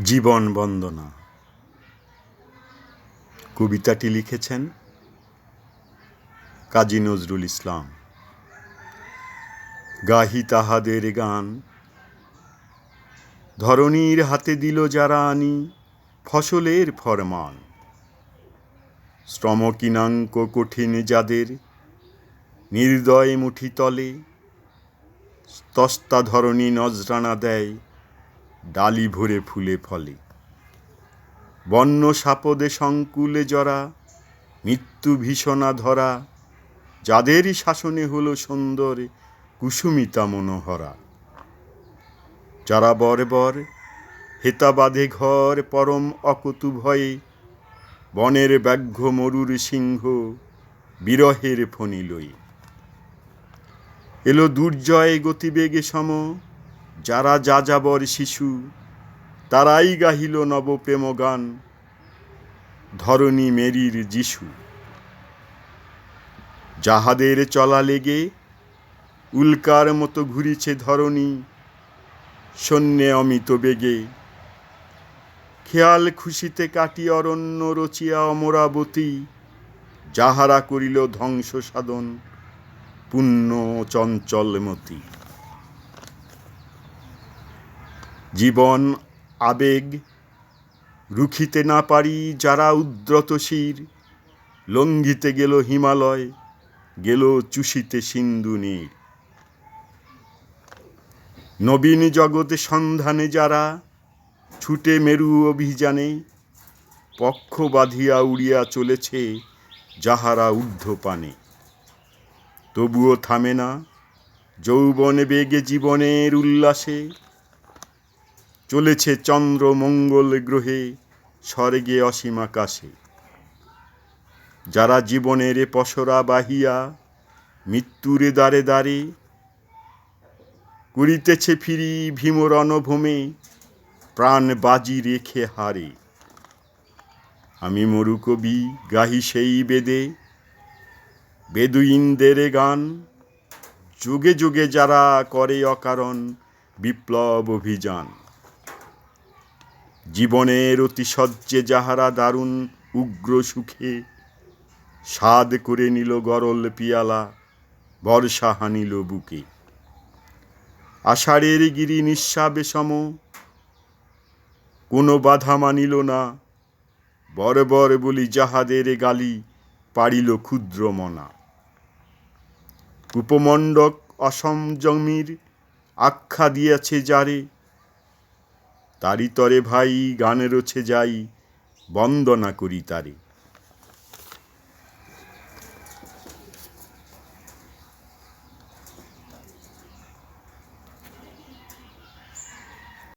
জীবন বন্দনা কবিতাটি লিখেছেন কাজী নজরুল ইসলাম। গাহি তাহাদের গান, ধরণীর হাতে দিল যারা আনি ফসলের ফরমান। শ্রম কিনাঙ্ক কঠিন যাদের, নির্দয় মুঠি তলে তস্তা ধরণী নজরানা দেয় ডালি ভরে ফুলে ফলে। বন্য সাপদে সংকুলে জরা, মৃত্যু ভীষণা ধরা, যাদেরই শাসনে হলো সুন্দর কুসুমিতা মনোহরা। যারা বর্বর হেতা বাঁধে ঘর পরম অকতু ভয়ে, বনের ব্যাঘ্র মরুর সিংহ বিরহের ফণি লয়ে। এলো দুর্জয় গতিবেগে সম, যারা যাযাবর শিশু, তারাই গাহিল নব প্রেম গান ধরণী মেরির যিশু। যাহাদের চলা লেগে উল্কার মতো ঘুরিছে ধরণী শূন্যে অমিত বেগে। খেয়াল খুশিতে কাটি অরণ্য রচিয়া অমরাবতী, যাহারা করিল ধ্বংস সাধন পুণ্য চঞ্চলমতি। জীবন আবেগ রুখিতে না পারি যারা উদ্যত শির, লঙ্ঘিতে গেল হিমালয়, গেল চুষিতে সিন্ধু নীর। নবীন জগতে সন্ধানে যারা ছুটে মেরু অভিযানে, পক্ষ বাঁধিয়া উড়িয়া চলেছে যাহারা ঊর্ধ্বপানে। তবুও থামে না যৌবনে বেগে জীবনের উল্লাসে, চলেছে চন্দ্র মঙ্গল গ্রহে স্বর্গে অসীম আকাশে। যারা জীবনের পসরা বাহিয়া মৃত্যুরে দ্বারে দ্বারে, করিতেছে ফিরি ভীম রণভূমে প্রাণ বাজি রেখে হারে। আমি মরু কবি গাহি সেই বেদে বেদুইনদের গান, যুগে যুগে যারা করে অকারণ বিপ্লব অভিযান। জীবনের অতিশয্যে যাহারা দারুণ উগ্র সুখে, স্বাদ করে নিল গরল পিয়ালা বর্ষা হানিল বুকে। আষাঢ়ের গিরি নিঃস্বাবে সম, কোনো বাধা মানিল না, বর্বর বলি যাহাদের গালি পাড়িল ক্ষুদ্র মনা। উপমণ্ডক অসংযমীর আখ্যা দিয়াছে যারে, তারি তরে ভাই গানে রছে যাই বন্দনা করি তারে।